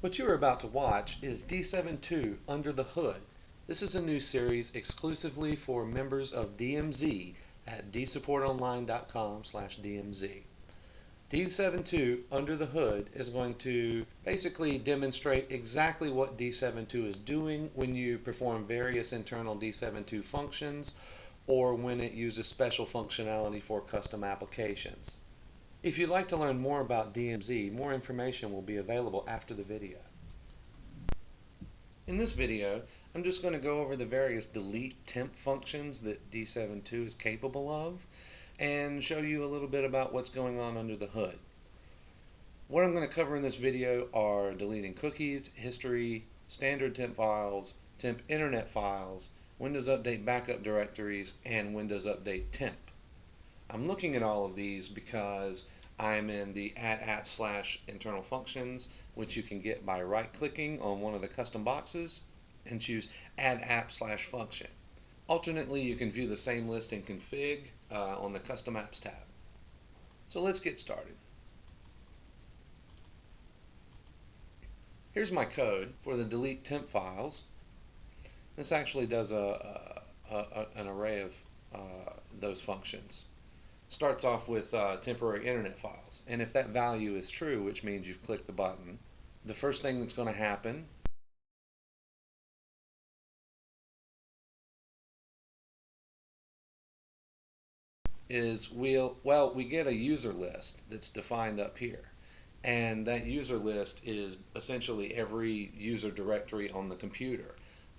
What you are about to watch is D72 Under the Hood. This is a new series exclusively for members of DMZ at dsupportonline.com/DMZ. D72 Under the Hood is going to basically demonstrate exactly what D72 is doing when you perform various internal D72 functions or when it uses special functionality for custom applications. If you'd like to learn more about DMZ, more information will be available after the video. In this video, I'm just going to go over the various delete temp functions that D72 is capable of and show you a little bit about what's going on under the hood. What I'm going to cover in this video are deleting cookies, history, standard temp files, temp internet files, Windows Update backup directories, and Windows Update temp. I'm looking at all of these because I'm in the add app/internal functions, which you can get by right-clicking on one of the custom boxes and choose add app/function. Alternately, you can view the same list in config on the custom apps tab. So let's get started. Here's my code for the delete temp files. This actually does an array of those functions. Starts off with temporary internet files, and if that value is true, which means you've clicked the button, the first thing that's going to happen is we get a user list that's defined up here, and that user list is essentially every user directory on the computer.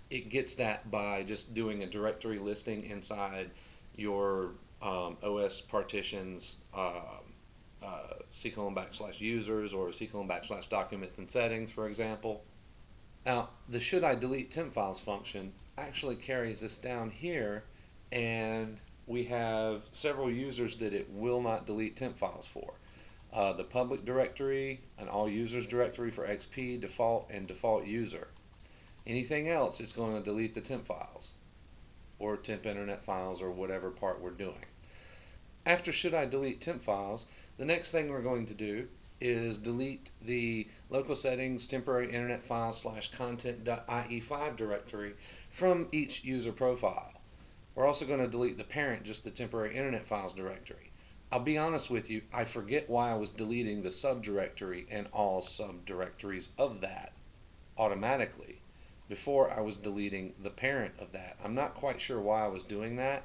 It gets that by just doing a directory listing inside your OS partitions, C:\users or C:\documents and settings, for example. Now, the should I delete temp files function actually carries this down here, and we have several users that it will not delete temp files for. The public directory, an all users directory for XP, default, and default user. Anything else, it's going to delete the temp files or temp internet files or whatever part we're doing. After should I delete temp files, the next thing we're going to do is delete the local settings temporary internet files /content.ie5 directory from each user profile. We're also going to delete the parent, just the temporary internet files directory. I'll be honest with you, I forget why I was deleting the subdirectory and all subdirectories of that automatically before I was deleting the parent of that. I'm not quite sure why I was doing that,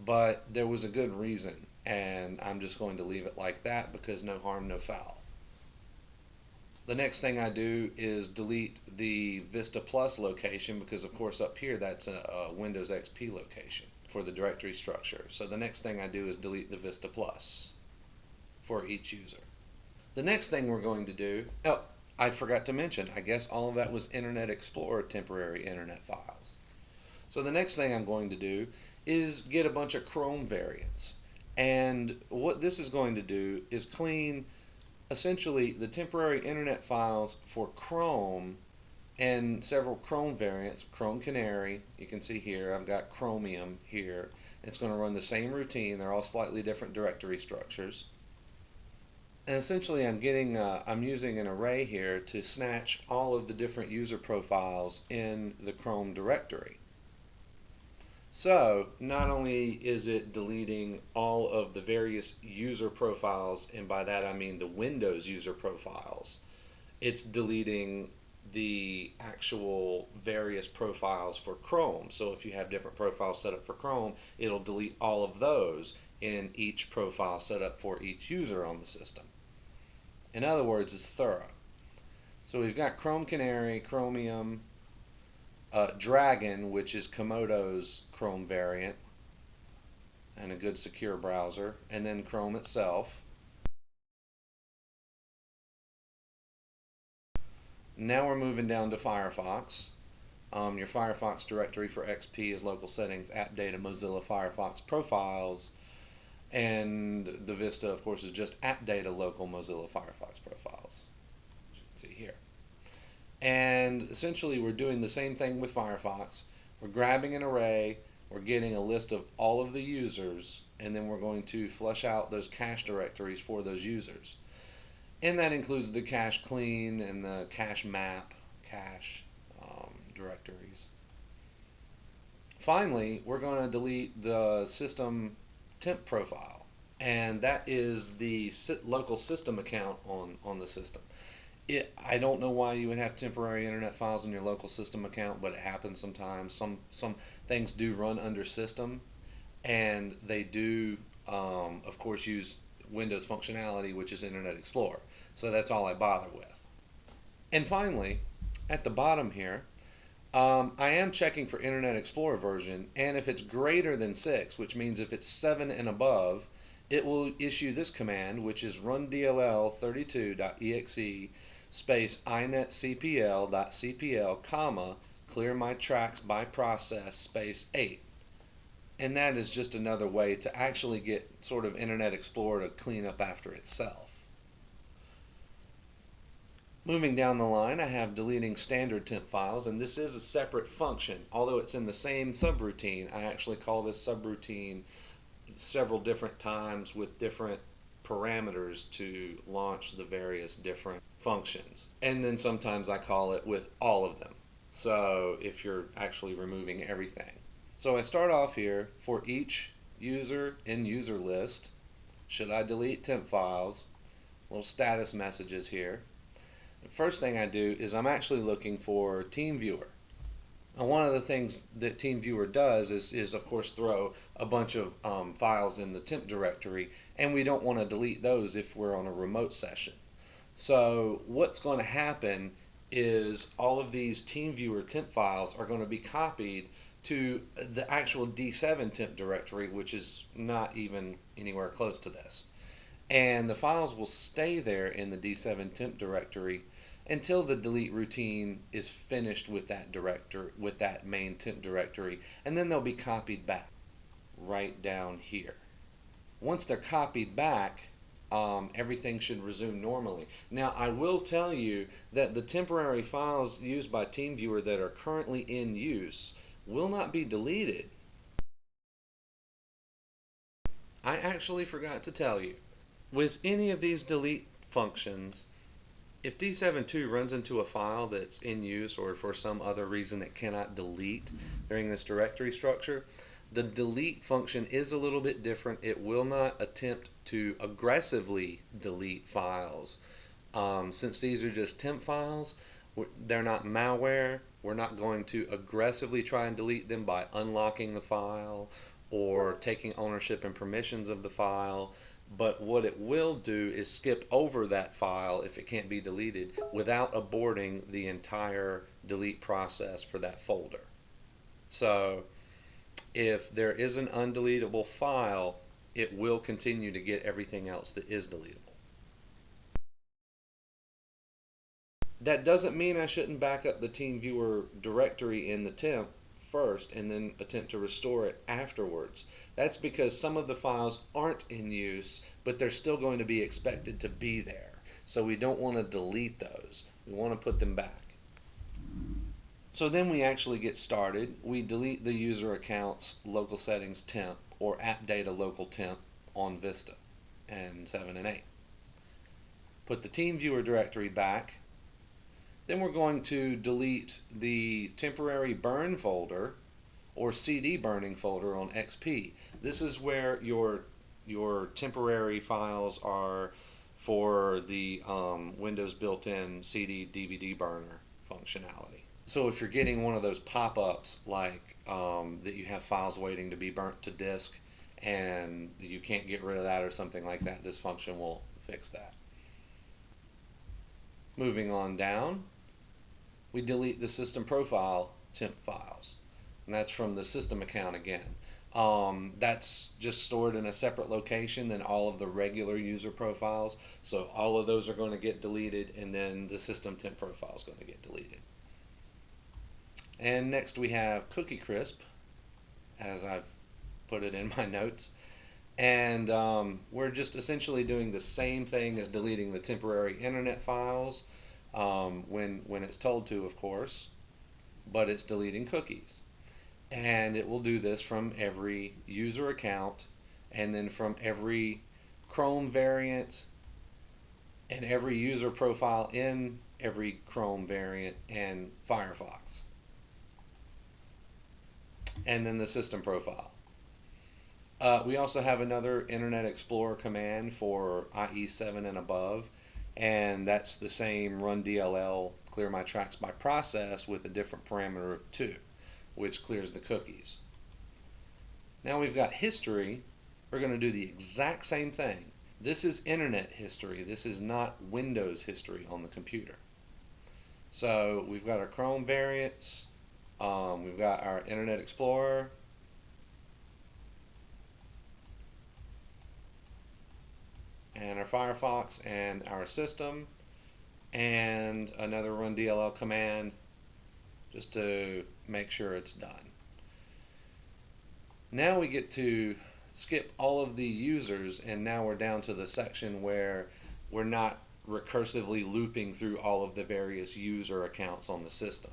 but there was a good reason, and I'm just going to leave it like that because no harm, no foul. The next thing I do is delete the Vista Plus location because, of course, up here that's a Windows XP location for the directory structure. So the next thing I do is delete the Vista Plus for each user. The next thing we're going to do, I forgot to mention, I guess all of that was Internet Explorer temporary internet files. So the next thing I'm going to do is get a bunch of Chrome variants. And what this is going to do is clean essentially the temporary internet files for Chrome and several Chrome variants. Chrome Canary, you can see here, I've got Chromium here. It's going to run the same routine. They're all slightly different directory structures. And essentially I'm using an array here to snatch all of the different user profiles in the Chrome directory. So not only is it deleting all of the various user profiles, and by that I mean the Windows user profiles, it's deleting the actual various profiles for Chrome. So if you have different profiles set up for Chrome, it'll delete all of those in each profile set up for each user on the system. In other words, it's thorough. So we've got Chrome Canary, Chromium, Dragon, which is Komodo's Chrome variant and a good secure browser, and then Chrome itself. Now we're moving down to Firefox. Your Firefox directory for XP is local settings, app data, Mozilla Firefox profiles, and the Vista, of course, is just app data local Mozilla Firefox profiles, as you can see here. And essentially we're doing the same thing with Firefox. We're grabbing an array, we're getting a list of all of the users, and then we're going to flush out those cache directories for those users. And that includes the cache clean and the cache map cache directories. Finally, we're going to delete the system temp profile, and that is the local system account on the system. I don't know why you would have temporary internet files in your local system account, but it happens sometimes. Some things do run under system, and they do, of course, use Windows functionality, which is Internet Explorer. So that's all I bother with. And finally, at the bottom here, I am checking for Internet Explorer version, and if it's greater than 6, which means if it's 7 and above, it will issue this command, which is rundll32.exe space inetcpl.cpl, comma, clear my tracks by process space 8. And that is just another way to actually get sort of Internet Explorer to clean up after itself. Moving down the line, I have deleting standard temp files, and this is a separate function. Although it's in the same subroutine, I actually call this subroutine several different times with different parameters to launch the various different functions. And then sometimes I call it with all of them. So if you're actually removing everything. So I start off here for each user in user list. Should I delete temp files? Little status messages here. The first thing I do is I'm actually looking for TeamViewer. And one of the things that TeamViewer does is of course throw a bunch of files in the temp directory, and we don't want to delete those if we're on a remote session. So what's going to happen is all of these TeamViewer temp files are going to be copied to the actual D7 temp directory, which is not even anywhere close to this. And the files will stay there in the D7 temp directory until the delete routine is finished with that main temp directory, and then they'll be copied back right down here. Once they're copied back, everything should resume normally. Now, I will tell you that the temporary files used by TeamViewer that are currently in use will not be deleted. I actually forgot to tell you. With any of these delete functions, if D7.2 runs into a file that's in use or for some other reason it cannot delete during this directory structure, the delete function is a little bit different. It will not attempt to aggressively delete files. Since these are just temp files, they're not malware. We're not going to aggressively try and delete them by unlocking the file or taking ownership and permissions of the file. But what it will do is skip over that file if it can't be deleted without aborting the entire delete process for that folder. So if there is an undeletable file, it will continue to get everything else that is deletable. That doesn't mean I shouldn't back up the TeamViewer directory in the temp first and then attempt to restore it afterwards. That's because some of the files aren't in use, but they're still going to be expected to be there. So we don't want to delete those. We want to put them back. So then we actually get started. We delete the user account's local settings temp or app data local temp on Vista and 7 and 8. Put the TeamViewer directory back. Then we're going to delete the temporary burn folder or CD burning folder on XP. This is where your temporary files are for the Windows built-in CD DVD burner functionality. So if you're getting one of those pop-ups like that you have files waiting to be burnt to disk and you can't get rid of that or something like that, this function will fix that. Moving on down, we delete the system profile temp files, and that's from the system account again. That's just stored in a separate location than all of the regular user profiles, so all of those are going to get deleted, and then the system temp profile is going to get deleted. And next we have Cookie Crisp, as I've put it in my notes, and we're just essentially doing the same thing as deleting the temporary internet files when it's told to, of course, but it's deleting cookies. And it will do this from every user account and then from every Chrome variant and every user profile in every Chrome variant and Firefox. And then the system profile. We also have another Internet Explorer command for IE7 and above, and that's the same run DLL clear my tracks by process with a different parameter of 2, which clears the cookies. Now we've got history. We're going to do the exact same thing. This is internet history. This is not Windows history on the computer. So we've got our Chrome variants. We've got our Internet Explorer. And our Firefox and our system. And another run DLL command just to make sure it's done. Now we get to skip all of the users, and now we're down to the section where we're not recursively looping through all of the various user accounts on the system.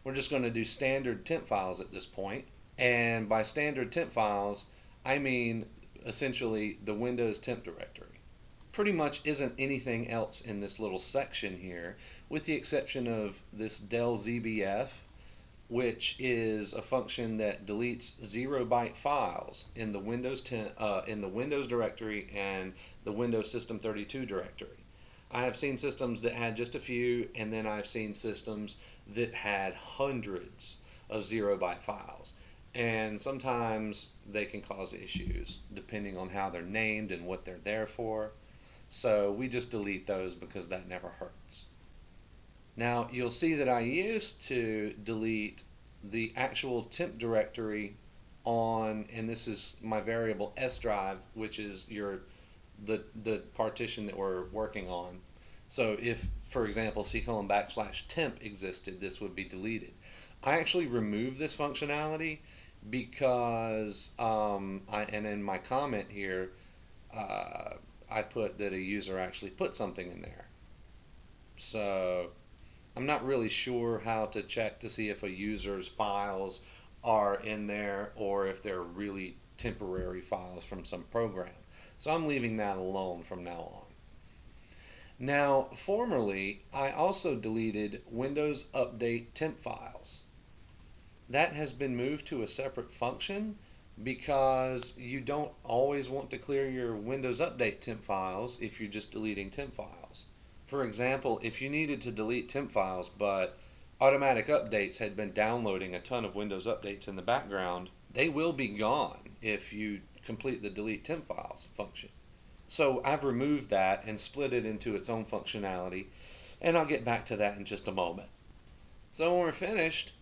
We're just going to do standard temp files at this point, and by standard temp files I mean essentially the Windows temp directory. Pretty much isn't anything else in this little section here, with the exception of this del zbf, which is a function that deletes 0-byte files in the Windows directory and the Windows System 32 directory. I have seen systems that had just a few, and then I've seen systems that had hundreds of 0-byte files. And sometimes they can cause issues depending on how they're named and what they're there for. So we just delete those because that never hurts. Now you'll see that I used to delete the actual temp directory on, and this is my variable S drive, which is the partition that we're working on. So if, for example, /temp existed, this would be deleted. I actually removed this functionality because, and in my comment here, I put that a user actually put something in there. So I'm not really sure how to check to see if a user's files are in there or if they're really temporary files from some program. So I'm leaving that alone from now on. Now, formerly, I also deleted Windows Update temp files. That has been moved to a separate function because you don't always want to clear your Windows Update temp files if you're just deleting temp files. For example, if you needed to delete temp files but automatic updates had been downloading a ton of Windows updates in the background, they will be gone if you complete the delete temp files function. So I've removed that and split it into its own functionality, and I'll get back to that in just a moment. So when we're finished,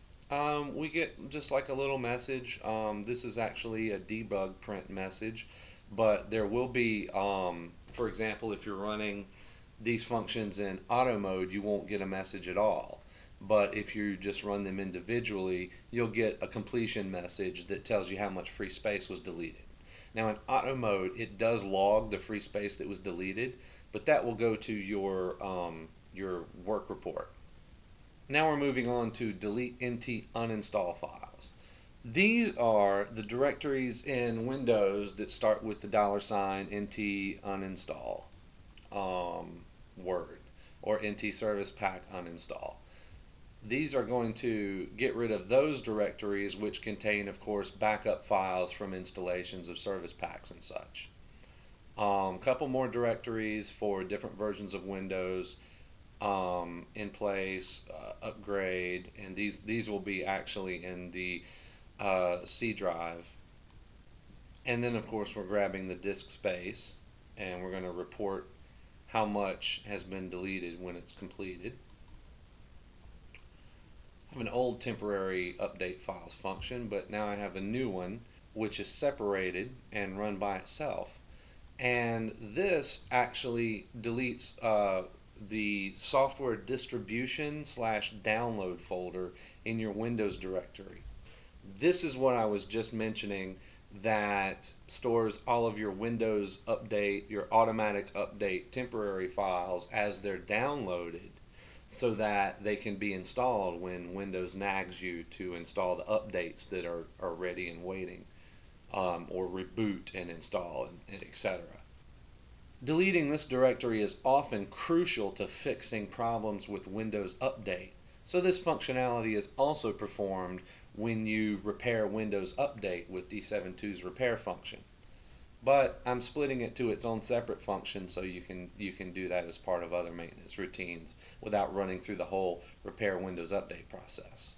we get just like a little message. This is actually a debug print message, but there will be, for example, if you're running these functions in auto mode, you won't get a message at all. But if you just run them individually, you'll get a completion message that tells you how much free space was deleted. Now in auto mode, it does log the free space that was deleted, but that will go to your work report. Now we're moving on to delete NT uninstall files. These are the directories in Windows that start with the $NT uninstall word, or NT service pack uninstall. These are going to get rid of those directories which contain, of course, backup files from installations of service packs and such. Couple more directories for different versions of Windows in place, upgrade, and these will be actually in the C drive. And then, of course, we're grabbing the disk space, and we're going to report how much has been deleted when it's completed. I have an old temporary update files function, but now I have a new one which is separated and run by itself. And this actually deletes the software distribution / download folder in your Windows directory. This is what I was just mentioning, that stores all of your Windows Update, your automatic update temporary files as they're downloaded, so that they can be installed when Windows nags you to install the updates that are ready and waiting, or reboot and install, and etc. Deleting this directory is often crucial to fixing problems with Windows Update, so this functionality is also performed when you repair Windows Update with D72's repair function. But I'm splitting it to its own separate function so you can do that as part of other maintenance routines without running through the whole repair Windows Update process.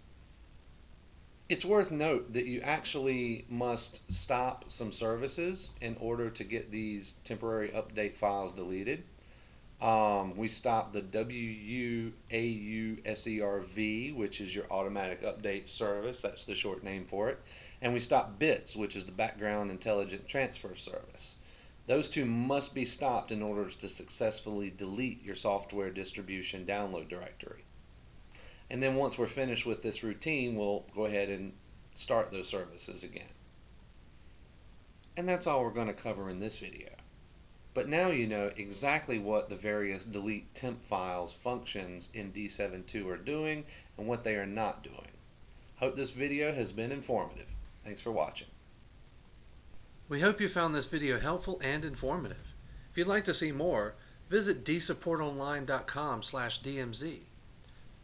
It's worth note that you actually must stop some services in order to get these temporary update files deleted. We stop the WUAUSERV, which is your automatic update service, that's the short name for it, and we stop BITS, which is the background intelligent transfer service. Those two must be stopped in order to successfully delete your software distribution download directory. And then once we're finished with this routine, we'll go ahead and start those services again. And that's all we're going to cover in this video. But now you know exactly what the various delete temp files functions in D72 are doing and what they are not doing. Hope this video has been informative. Thanks for watching. We hope you found this video helpful and informative. If you'd like to see more, visit dsupportonline.com/DMZ.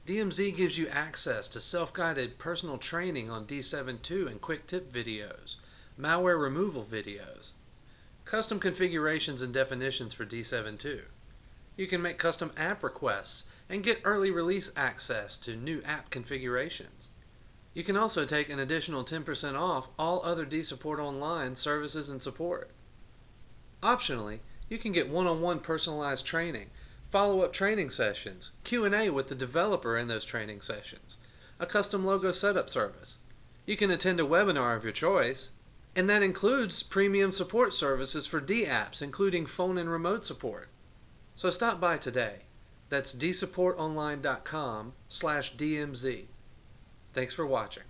DMZ gives you access to self-guided personal training on D72 and quick tip videos, malware removal videos, custom configurations and definitions for D72. You can make custom app requests and get early release access to new app configurations. You can also take an additional 10% off all other D-Support Online services and support. Optionally, you can get one-on-one personalized training, follow-up training sessions, Q&A with the developer in those training sessions, a custom logo setup service. You can attend a webinar of your choice, and that includes premium support services for D apps, including phone and remote support. So stop by today. That's dsupportonline.com/DMZ. Thanks for watching.